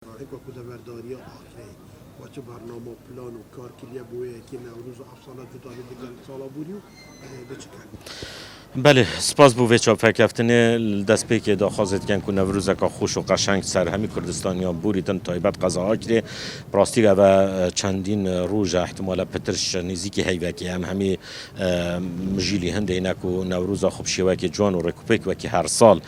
هيك وكو دبرداريا آخره وچه برنامه پلان و کار کلیه بویه که نوروز و افسانات جدا دیگر سالا بوریو بچکن. بله سپاس بو وچا فکفتنه دست پیک دا خواست کن که نوروز که خوش و قشنگ سر همی کردستانیا بوریتن تایبت قضا کری براستی و چندین روز احتمال پترش نزدیکی هیوکی هم همی مجیلی هنده اینک و نوروز خوب شیوه که جوان و رکوپیک و که هر سال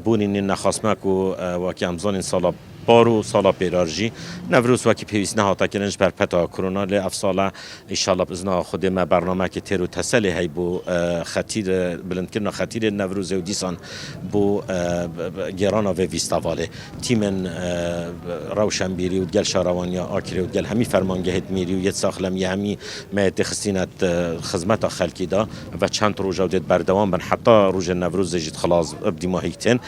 بونین نخاسمک و که امزان سالا بارو سالا پیرارجی نوروز وکی پیوست نهاتا کرنج بر پتا کرونا لی افساله ایشالله بزنا خود ما برنامه که تیرو تسلی هی بو خطیر بلند کرنا خطیر نوروز و دیسان بو گرانا و ویستاواله تیمن روشن بیری و گل شاروانیا آکری و گل همی فرمانگهت میری و یت ساخلم یه همی مهد خستینت خدمت خلکی دا و چند روز جودت بردوام بن حتی روز نوروز جد خلاص بدی ماهیتن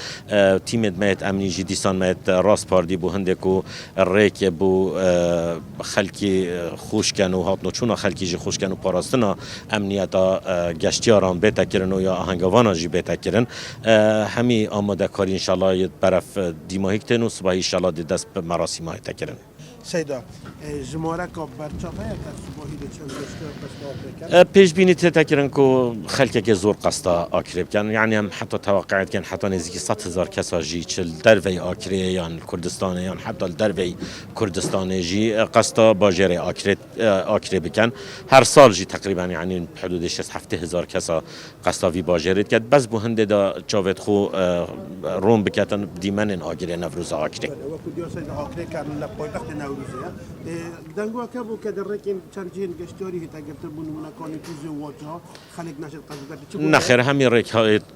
تیمت مهد امنی جدیسان مهد راست دی بو هندکو ریک بو خلکی خوش کنو هات نوچونا خلکی جی خوش کنو پاراستنا امنیتا گشتیاران بهتا کرن و یا آهنگوانا جی بهتا کرن همی آماده کاری انشالله برف دیماهیکتن و صبحی انشالله دست به مراسم های تکرن سیدا جماره که برچاپه در صبحی ده چند گشته بس پیش بینی تکرن که خلکی که زور قصدا آکریب کن یعنی هم حتی توقعات کن حتی نزدیکی 100,000 کسا جی چل دروی آکری یا کردستان یا حتی دروی کردستان جی قصدا باجر آکری بکن هر سال جی تقریبا یعنی حدود 7,000 کسا قصدا وی باجرید کرد بس بو هنده دا چاوت خو روم بکتن دیمن آگری نوروز آکری وكو ديو سيد آخره كان لپایتخت نوروزه دنگو که بو که در رکن چند جهن گشتاری هیتا گرفته بو نمونکانی توزی واجه خلق نشد قصد کرده نخیر همین ریک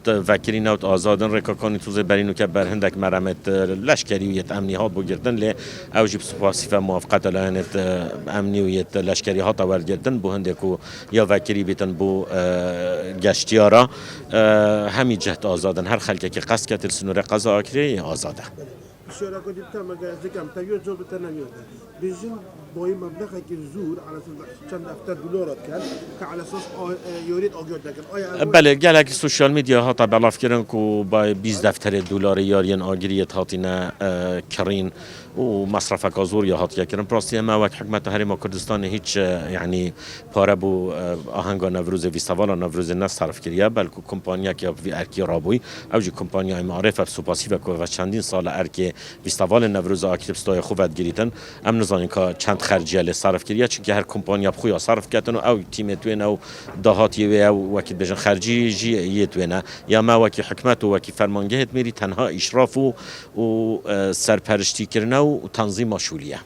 وکیلی نوت آزادن ریکاکانی توزه برینو که بر هندک مرمت لشکریت امنی ها بو گردن لی اوجب سپاسی و موافقت لانت امنیت لشکری ها تاور گردن بو هندکو یا وکیلی بیتن بو گشتیارا همی جهت آزادن هر خلقه که قصد کتل سنور قضا آکری آزاده الشورى كنت بتعمل زكام تيو جو بتنايو بيجن بوي مبلغ كزور على چند افتر دلار كان على اساس يريد اجور لكن بله گلک سوشال میدیا ها تا بلاف کردن که با 20 دفتر دلار یارین آگریت هاتینا کرین و مصرف کازور یا هاتیا کردن پراستی ما وقت حکمت هرما کردستان هیچ یعنی پاره بو آهنگا نوروز ویستاوالا نوروز نه صرف کردیا بلکه کمپانیا که وی ارکی رابوی اوجی کمپانیا معرفه سپاسی و چندین سال ارکی ویستاوال نوروز آکریبستای خوبت گریتن ام نزانین که چند خرجیه صرف کردیا چون که هر کمپانیا بخویا صرف کردن او تیم توین او دهاتی و وقت بجن خرجی جی یتوینه یا ما وکی حکمت و وکی فرمانگهت میری تنها اشراف و سرپرشتی کردن و تنظیم مشغولیه